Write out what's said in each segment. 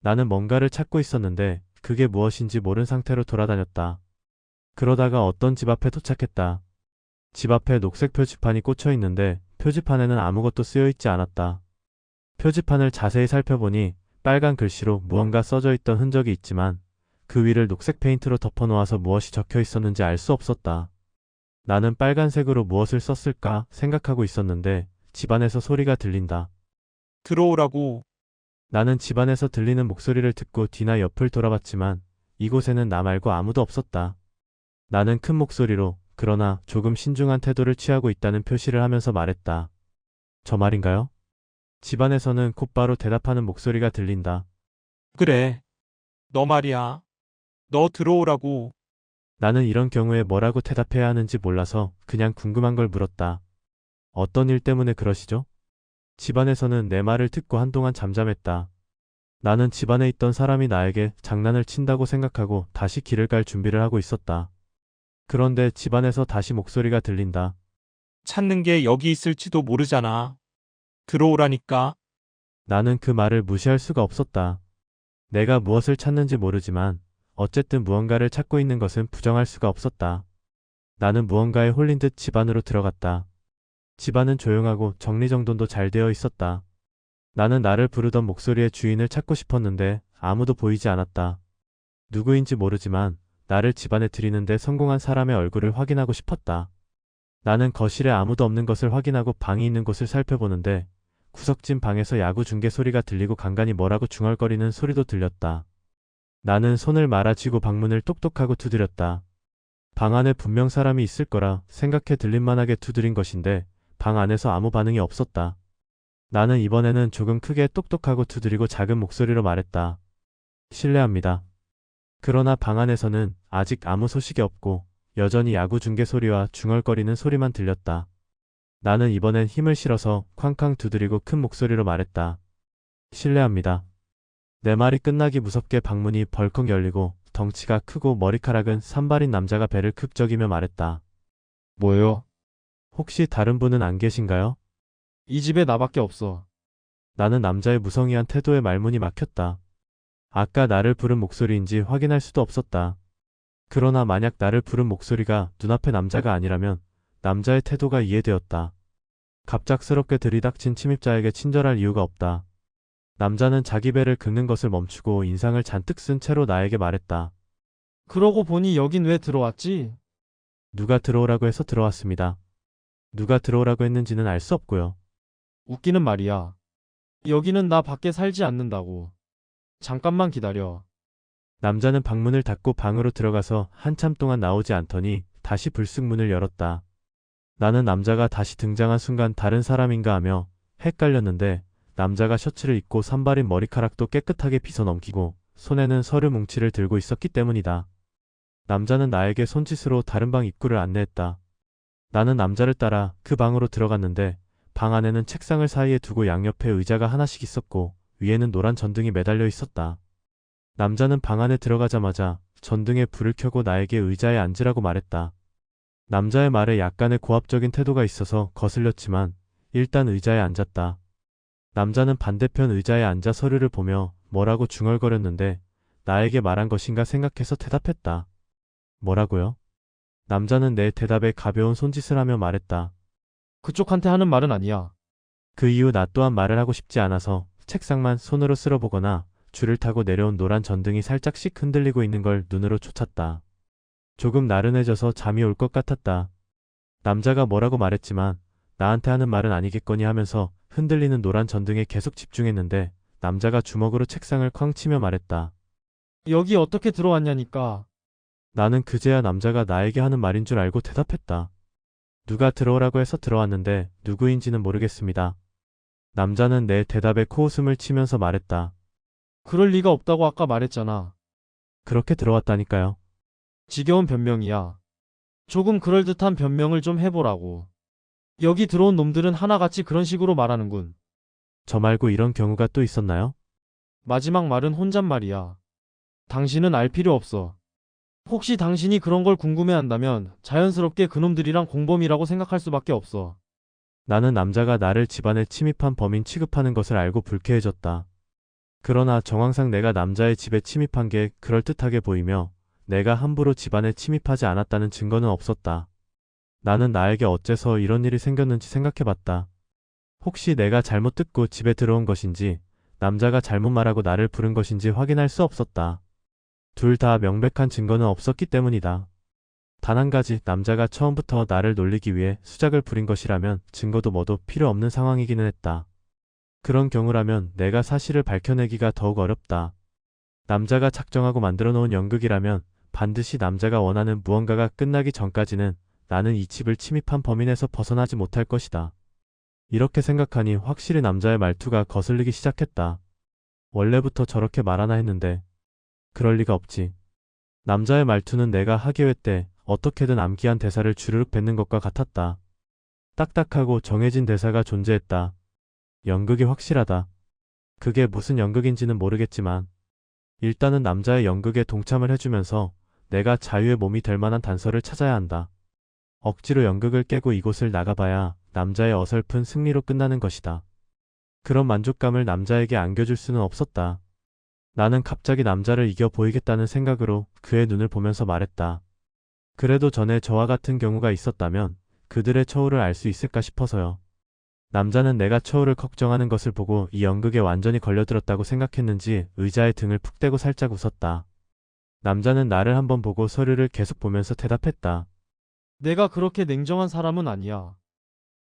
나는 뭔가를 찾고 있었는데 그게 무엇인지 모른 상태로 돌아다녔다. 그러다가 어떤 집 앞에 도착했다. 집 앞에 녹색 표지판이 꽂혀 있는데 표지판에는 아무것도 쓰여 있지 않았다. 표지판을 자세히 살펴보니 빨간 글씨로 무언가 써져 있던 흔적이 있지만 그 위를 녹색 페인트로 덮어놓아서 무엇이 적혀 있었는지 알 수 없었다. 나는 빨간색으로 무엇을 썼을까 생각하고 있었는데 집안에서 소리가 들린다. 들어오라고. 나는 집안에서 들리는 목소리를 듣고 뒤나 옆을 돌아봤지만 이곳에는 나 말고 아무도 없었다. 나는 큰 목소리로 그러나 조금 신중한 태도를 취하고 있다는 표시를 하면서 말했다. 저 말인가요? 집안에서는 곧바로 대답하는 목소리가 들린다. 그래. 너 말이야. 너 들어오라고. 나는 이런 경우에 뭐라고 대답해야 하는지 몰라서 그냥 궁금한 걸 물었다. 어떤 일 때문에 그러시죠? 집안에서는 내 말을 듣고 한동안 잠잠했다. 나는 집안에 있던 사람이 나에게 장난을 친다고 생각하고 다시 길을 갈 준비를 하고 있었다. 그런데 집안에서 다시 목소리가 들린다. 찾는 게 여기 있을지도 모르잖아. 들어오라니까. 나는 그 말을 무시할 수가 없었다. 내가 무엇을 찾는지 모르지만 어쨌든 무언가를 찾고 있는 것은 부정할 수가 없었다. 나는 무언가에 홀린 듯 집 안으로 들어갔다. 집안은 조용하고 정리정돈도 잘 되어 있었다. 나는 나를 부르던 목소리의 주인을 찾고 싶었는데 아무도 보이지 않았다. 누구인지 모르지만 나를 집안에 들이는데 성공한 사람의 얼굴을 확인하고 싶었다. 나는 거실에 아무도 없는 것을 확인하고 방이 있는 곳을 살펴보는데 구석진 방에서 야구 중계 소리가 들리고 간간히 뭐라고 중얼거리는 소리도 들렸다. 나는 손을 말아쥐고 방문을 똑똑하고 두드렸다. 방 안에 분명 사람이 있을 거라 생각해 들림만하게 두드린 것인데 방 안에서 아무 반응이 없었다. 나는 이번에는 조금 크게 똑똑하고 두드리고 작은 목소리로 말했다. 실례합니다. 그러나 방 안에서는 아직 아무 소식이 없고 여전히 야구 중계 소리와 중얼거리는 소리만 들렸다. 나는 이번엔 힘을 실어서 쾅쾅 두드리고 큰 목소리로 말했다. 실례합니다. 내 말이 끝나기 무섭게 방문이 벌컥 열리고 덩치가 크고 머리카락은 산발인 남자가 배를 극적이며 말했다. 뭐요? 혹시 다른 분은 안 계신가요? 이 집에 나밖에 없어. 나는 남자의 무성의한 태도에 말문이 막혔다. 아까 나를 부른 목소리인지 확인할 수도 없었다. 그러나 만약 나를 부른 목소리가 눈앞의 남자가 아니라면 남자의 태도가 이해되었다. 갑작스럽게 들이닥친 침입자에게 친절할 이유가 없다. 남자는 자기 배를 긁는 것을 멈추고 인상을 잔뜩 쓴 채로 나에게 말했다. 그러고 보니 여긴 왜 들어왔지? 누가 들어오라고 해서 들어왔습니다. 누가 들어오라고 했는지는 알 수 없고요. 웃기는 말이야. 여기는 나 밖에 살지 않는다고. 잠깐만 기다려. 남자는 방문을 닫고 방으로 들어가서 한참 동안 나오지 않더니 다시 불쑥 문을 열었다. 나는 남자가 다시 등장한 순간 다른 사람인가 하며 헷갈렸는데 남자가 셔츠를 입고 산발인 머리카락도 깨끗하게 빗어 넘기고 손에는 서류 뭉치를 들고 있었기 때문이다. 남자는 나에게 손짓으로 다른 방 입구를 안내했다. 나는 남자를 따라 그 방으로 들어갔는데 방 안에는 책상을 사이에 두고 양옆에 의자가 하나씩 있었고 위에는 노란 전등이 매달려 있었다. 남자는 방 안에 들어가자마자 전등에 불을 켜고 나에게 의자에 앉으라고 말했다. 남자의 말에 약간의 고압적인 태도가 있어서 거슬렸지만 일단 의자에 앉았다. 남자는 반대편 의자에 앉아 서류를 보며 뭐라고 중얼거렸는데 나에게 말한 것인가 생각해서 대답했다. 뭐라고요? 남자는 내 대답에 가벼운 손짓을 하며 말했다. 그쪽한테 하는 말은 아니야. 그 이후 나 또한 말을 하고 싶지 않아서 책상만 손으로 쓸어보거나 줄을 타고 내려온 노란 전등이 살짝씩 흔들리고 있는 걸 눈으로 쫓았다. 조금 나른해져서 잠이 올 것 같았다. 남자가 뭐라고 말했지만 나한테 하는 말은 아니겠거니 하면서 흔들리는 노란 전등에 계속 집중했는데 남자가 주먹으로 책상을 쾅 치며 말했다. 여기 어떻게 들어왔냐니까. 나는 그제야 남자가 나에게 하는 말인 줄 알고 대답했다. 누가 들어오라고 해서 들어왔는데 누구인지는 모르겠습니다. 남자는 내 대답에 코웃음을 치면서 말했다. 그럴 리가 없다고 아까 말했잖아. 그렇게 들어왔다니까요. 지겨운 변명이야. 조금 그럴듯한 변명을 좀 해보라고. 여기 들어온 놈들은 하나같이 그런 식으로 말하는군. 저 말고 이런 경우가 또 있었나요? 마지막 말은 혼잣말이야. 당신은 알 필요 없어. 혹시 당신이 그런 걸 궁금해한다면 자연스럽게 그놈들이랑 공범이라고 생각할 수밖에 없어. 나는 남자가 나를 집안에 침입한 범인 취급하는 것을 알고 불쾌해졌다. 그러나 정황상 내가 남자의 집에 침입한 게 그럴듯하게 보이며 내가 함부로 집안에 침입하지 않았다는 증거는 없었다. 나는 나에게 어째서 이런 일이 생겼는지 생각해봤다. 혹시 내가 잘못 듣고 집에 들어온 것인지 남자가 잘못 말하고 나를 부른 것인지 확인할 수 없었다. 둘 다 명백한 증거는 없었기 때문이다. 단 한 가지, 남자가 처음부터 나를 놀리기 위해 수작을 부린 것이라면 증거도 뭐도 필요 없는 상황이기는 했다. 그런 경우라면 내가 사실을 밝혀내기가 더욱 어렵다. 남자가 작정하고 만들어 놓은 연극이라면 반드시 남자가 원하는 무언가가 끝나기 전까지는 나는 이 집을 침입한 범인에서 벗어나지 못할 것이다. 이렇게 생각하니 확실히 남자의 말투가 거슬리기 시작했다. 원래부터 저렇게 말하나 했는데 그럴 리가 없지. 남자의 말투는 내가 학예회 때 어떻게든 암기한 대사를 주르륵 뱉는 것과 같았다. 딱딱하고 정해진 대사가 존재했다. 연극이 확실하다. 그게 무슨 연극인지는 모르겠지만 일단은 남자의 연극에 동참을 해주면서 내가 자유의 몸이 될 만한 단서를 찾아야 한다. 억지로 연극을 깨고 이곳을 나가봐야 남자의 어설픈 승리로 끝나는 것이다. 그런 만족감을 남자에게 안겨줄 수는 없었다. 나는 갑자기 남자를 이겨 보이겠다는 생각으로 그의 눈을 보면서 말했다. 그래도 전에 저와 같은 경우가 있었다면 그들의 처우를 알 수 있을까 싶어서요. 남자는 내가 처우를 걱정하는 것을 보고 이 연극에 완전히 걸려들었다고 생각했는지 의자에 등을 푹 대고 살짝 웃었다. 남자는 나를 한번 보고 서류를 계속 보면서 대답했다. 내가 그렇게 냉정한 사람은 아니야.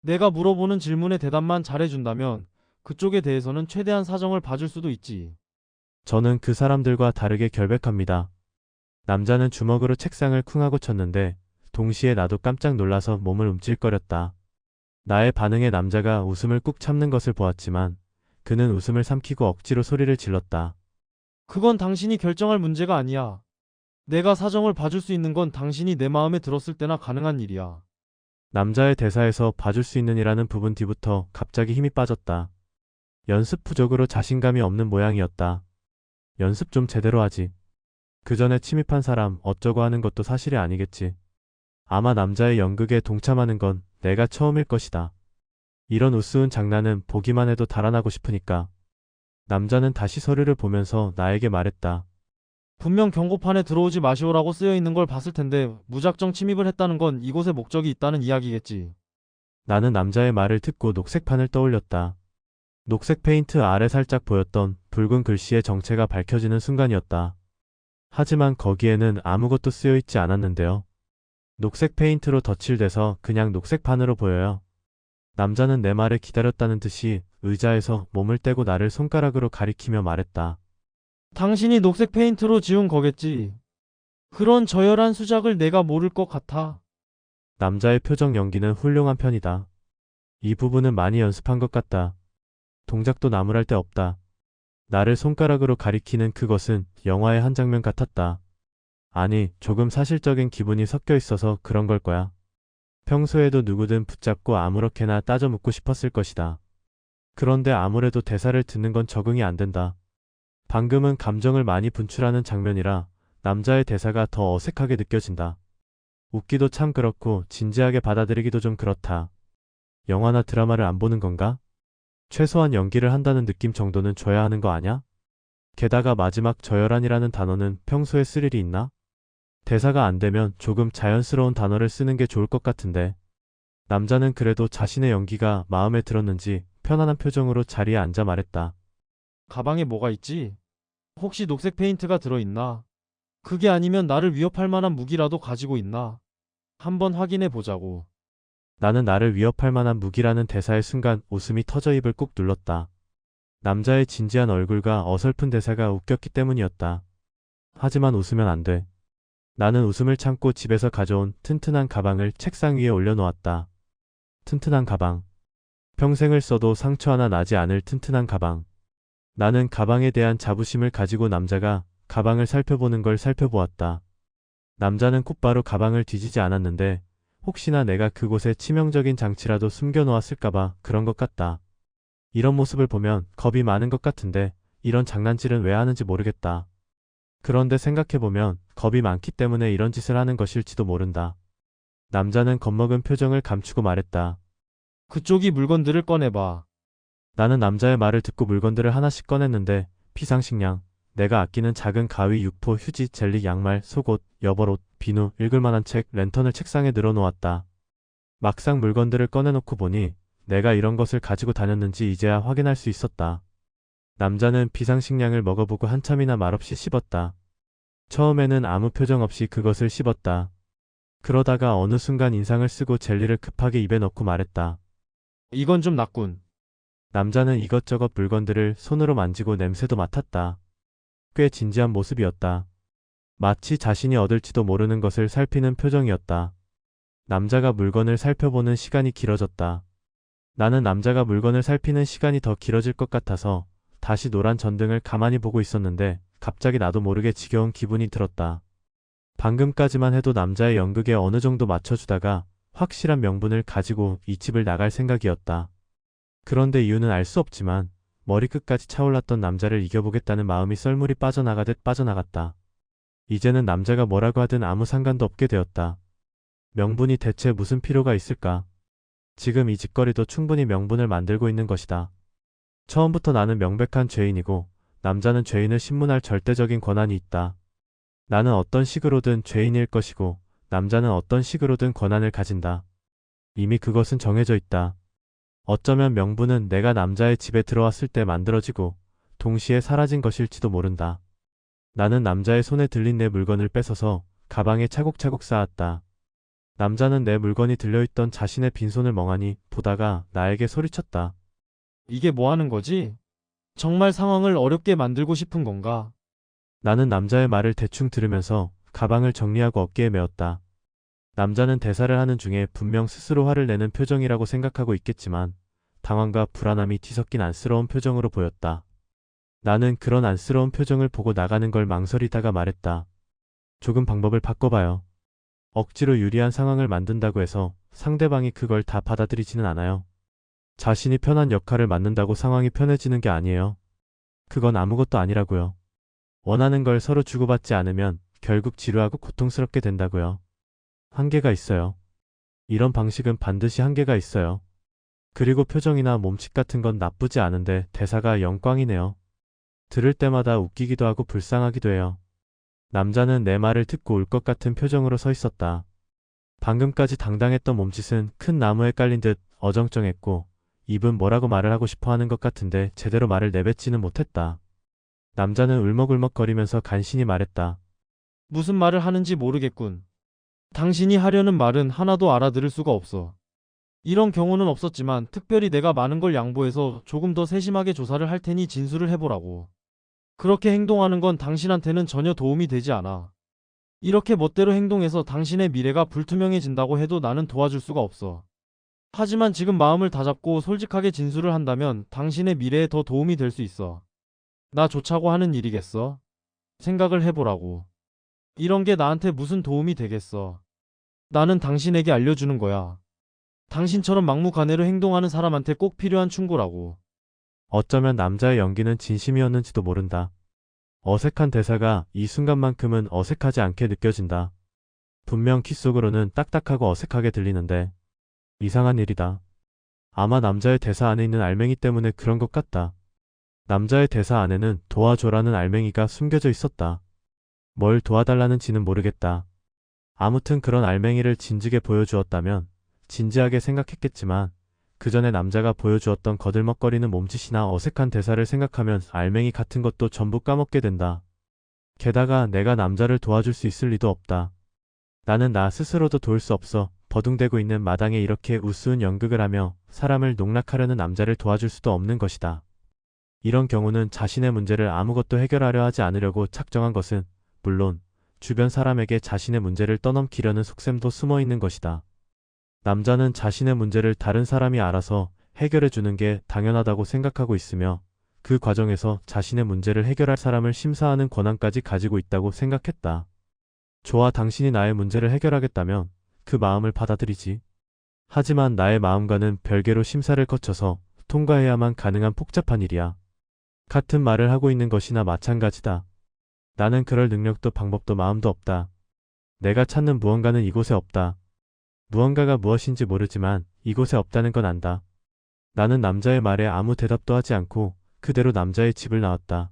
내가 물어보는 질문에 대답만 잘해준다면 그쪽에 대해서는 최대한 사정을 봐줄 수도 있지. 저는 그 사람들과 다르게 결백합니다. 남자는 주먹으로 책상을 쿵 하고 쳤는데 동시에 나도 깜짝 놀라서 몸을 움찔거렸다. 나의 반응에 남자가 웃음을 꾹 참는 것을 보았지만 그는 웃음을 삼키고 억지로 소리를 질렀다. 그건 당신이 결정할 문제가 아니야. 내가 사정을 봐줄 수 있는 건 당신이 내 마음에 들었을 때나 가능한 일이야. 남자의 대사에서 봐줄 수 있는 이라는 부분 뒤부터 갑자기 힘이 빠졌다. 연습 부족으로 자신감이 없는 모양이었다. 연습 좀 제대로 하지. 그 전에 침입한 사람 어쩌고 하는 것도 사실이 아니겠지. 아마 남자의 연극에 동참하는 건 내가 처음일 것이다. 이런 우스운 장난은 보기만 해도 달아나고 싶으니까. 남자는 다시 서류를 보면서 나에게 말했다. 분명 경고판에 들어오지 마시오라고 쓰여 있는 걸 봤을 텐데 무작정 침입을 했다는 건 이곳에 목적이 있다는 이야기겠지. 나는 남자의 말을 듣고 녹색판을 떠올렸다. 녹색 페인트 아래 살짝 보였던 붉은 글씨의 정체가 밝혀지는 순간이었다. 하지만 거기에는 아무것도 쓰여 있지 않았는데요. 녹색 페인트로 덧칠돼서 그냥 녹색판으로 보여요. 남자는 내 말을 기다렸다는 듯이 의자에서 몸을 떼고 나를 손가락으로 가리키며 말했다. 당신이 녹색 페인트로 지운 거겠지. 그런 저열한 수작을 내가 모를 것 같아. 남자의 표정 연기는 훌륭한 편이다. 이 부분은 많이 연습한 것 같다. 동작도 나무랄 데 없다. 나를 손가락으로 가리키는 그것은 영화의 한 장면 같았다. 아니, 조금 사실적인 기분이 섞여 있어서 그런 걸 거야. 평소에도 누구든 붙잡고 아무렇게나 따져 묻고 싶었을 것이다. 그런데 아무래도 대사를 듣는 건 적응이 안 된다. 방금은 감정을 많이 분출하는 장면이라 남자의 대사가 더 어색하게 느껴진다. 웃기도 참 그렇고 진지하게 받아들이기도 좀 그렇다. 영화나 드라마를 안 보는 건가? 최소한 연기를 한다는 느낌 정도는 줘야 하는 거 아냐? 게다가 마지막 저열한이라는 단어는 평소에 쓸 일이 있나? 대사가 안 되면 조금 자연스러운 단어를 쓰는 게 좋을 것 같은데. 남자는 그래도 자신의 연기가 마음에 들었는지 편안한 표정으로 자리에 앉아 말했다. 가방에 뭐가 있지? 혹시 녹색 페인트가 들어있나? 그게 아니면 나를 위협할 만한 무기라도 가지고 있나? 한번 확인해 보자고. 나는 나를 위협할 만한 무기라는 대사의 순간 웃음이 터져 입을 꾹 눌렀다. 남자의 진지한 얼굴과 어설픈 대사가 웃겼기 때문이었다. 하지만 웃으면 안 돼. 나는 웃음을 참고 집에서 가져온 튼튼한 가방을 책상 위에 올려놓았다. 튼튼한 가방. 평생을 써도 상처 하나 나지 않을 튼튼한 가방. 나는 가방에 대한 자부심을 가지고 남자가 가방을 살펴보는 걸 살펴보았다. 남자는 곧바로 가방을 뒤지지 않았는데 혹시나 내가 그곳에 치명적인 장치라도 숨겨놓았을까봐 그런 것 같다. 이런 모습을 보면 겁이 많은 것 같은데 이런 장난질은 왜 하는지 모르겠다. 그런데 생각해보면 겁이 많기 때문에 이런 짓을 하는 것일지도 모른다. 남자는 겁먹은 표정을 감추고 말했다. 그쪽이 물건들을 꺼내봐. 나는 남자의 말을 듣고 물건들을 하나씩 꺼냈는데 피상식량, 내가 아끼는 작은 가위, 육포, 휴지, 젤리, 양말, 속옷, 여벌옷, 비누, 읽을 만한 책, 랜턴을 책상에 늘어놓았다. 막상 물건들을 꺼내놓고 보니 내가 이런 것을 가지고 다녔는지 이제야 확인할 수 있었다. 남자는 비상식량을 먹어보고 한참이나 말없이 씹었다. 처음에는 아무 표정 없이 그것을 씹었다. 그러다가 어느 순간 인상을 쓰고 젤리를 급하게 입에 넣고 말했다. 이건 좀 낫군. 남자는 이것저것 물건들을 손으로 만지고 냄새도 맡았다. 꽤 진지한 모습이었다. 마치 자신이 얻을지도 모르는 것을 살피는 표정이었다. 남자가 물건을 살펴보는 시간이 길어졌다. 나는 남자가 물건을 살피는 시간이 더 길어질 것 같아서 다시 노란 전등을 가만히 보고 있었는데 갑자기 나도 모르게 지겨운 기분이 들었다. 방금까지만 해도 남자의 연극에 어느 정도 맞춰주다가 확실한 명분을 가지고 이 집을 나갈 생각이었다. 그런데 이유는 알 수 없지만 머리끝까지 차올랐던 남자를 이겨보겠다는 마음이 썰물이 빠져나가듯 빠져나갔다. 이제는 남자가 뭐라고 하든 아무 상관도 없게 되었다. 명분이 대체 무슨 필요가 있을까? 지금 이 짓거리도 충분히 명분을 만들고 있는 것이다. 처음부터 나는 명백한 죄인이고 남자는 죄인을 신문할 절대적인 권한이 있다. 나는 어떤 식으로든 죄인일 것이고 남자는 어떤 식으로든 권한을 가진다. 이미 그것은 정해져 있다. 어쩌면 명분은 내가 남자의 집에 들어왔을 때 만들어지고 동시에 사라진 것일지도 모른다. 나는 남자의 손에 들린 내 물건을 뺏어서 가방에 차곡차곡 쌓았다. 남자는 내 물건이 들려있던 자신의 빈손을 멍하니 보다가 나에게 소리쳤다. 이게 뭐 하는 거지? 정말 상황을 어렵게 만들고 싶은 건가? 나는 남자의 말을 대충 들으면서 가방을 정리하고 어깨에 메었다. 남자는 대사를 하는 중에 분명 스스로 화를 내는 표정이라고 생각하고 있겠지만 당황과 불안함이 뒤섞인 안쓰러운 표정으로 보였다. 나는 그런 안쓰러운 표정을 보고 나가는 걸 망설이다가 말했다. 조금 방법을 바꿔봐요. 억지로 유리한 상황을 만든다고 해서 상대방이 그걸 다 받아들이지는 않아요. 자신이 편한 역할을 맡는다고 상황이 편해지는 게 아니에요. 그건 아무것도 아니라고요. 원하는 걸 서로 주고받지 않으면 결국 지루하고 고통스럽게 된다고요. 한계가 있어요. 이런 방식은 반드시 한계가 있어요. 그리고 표정이나 몸짓 같은 건 나쁘지 않은데 대사가 영광이네요. 들을 때마다 웃기기도 하고 불쌍하기도 해요. 남자는 내 말을 듣고 울 것 같은 표정으로 서 있었다. 방금까지 당당했던 몸짓은 큰 나무에 깔린 듯 어정쩡했고 입은 뭐라고 말을 하고 싶어 하는 것 같은데 제대로 말을 내뱉지는 못했다. 남자는 울먹울먹거리면서 간신히 말했다. 무슨 말을 하는지 모르겠군. 당신이 하려는 말은 하나도 알아들을 수가 없어. 이런 경우는 없었지만 특별히 내가 많은 걸 양보해서 조금 더 세심하게 조사를 할 테니 진술을 해보라고. 그렇게 행동하는 건 당신한테는 전혀 도움이 되지 않아. 이렇게 멋대로 행동해서 당신의 미래가 불투명해진다고 해도 나는 도와줄 수가 없어. 하지만 지금 마음을 다잡고 솔직하게 진술을 한다면 당신의 미래에 더 도움이 될 수 있어. 나 좋자고 하는 일이겠어? 생각을 해보라고. 이런 게 나한테 무슨 도움이 되겠어. 나는 당신에게 알려주는 거야. 당신처럼 막무가내로 행동하는 사람한테 꼭 필요한 충고라고. 어쩌면 남자의 연기는 진심이었는지도 모른다. 어색한 대사가 이 순간만큼은 어색하지 않게 느껴진다. 분명 귓속으로는 딱딱하고 어색하게 들리는데 이상한 일이다. 아마 남자의 대사 안에 있는 알맹이 때문에 그런 것 같다. 남자의 대사 안에는 도와줘라는 알맹이가 숨겨져 있었다. 뭘 도와달라는지는 모르겠다. 아무튼 그런 알맹이를 진즉에 보여주었다면 진지하게 생각했겠지만 그 전에 남자가 보여주었던 거들먹거리는 몸짓이나 어색한 대사를 생각하면 알맹이 같은 것도 전부 까먹게 된다. 게다가 내가 남자를 도와줄 수 있을 리도 없다. 나는 나 스스로도 도울 수 없어 버둥대고 있는 마당에 이렇게 우스운 연극을 하며 사람을 농락하려는 남자를 도와줄 수도 없는 것이다. 이런 경우는 자신의 문제를 아무것도 해결하려 하지 않으려고 작정한 것은 물론 주변 사람에게 자신의 문제를 떠넘기려는 속셈도 숨어 있는 것이다. 남자는 자신의 문제를 다른 사람이 알아서 해결해 주는 게 당연하다고 생각하고 있으며 그 과정에서 자신의 문제를 해결할 사람을 심사하는 권한까지 가지고 있다고 생각했다. 좋아, 당신이 나의 문제를 해결하겠다면 그 마음을 받아들이지. 하지만 나의 마음과는 별개로 심사를 거쳐서 통과해야만 가능한 복잡한 일이야. 같은 말을 하고 있는 것이나 마찬가지다. 나는 그럴 능력도 방법도 마음도 없다. 내가 찾는 무언가는 이곳에 없다. 무언가가 무엇인지 모르지만 이곳에 없다는 건 안다. 나는 남자의 말에 아무 대답도 하지 않고 그대로 남자의 집을 나왔다.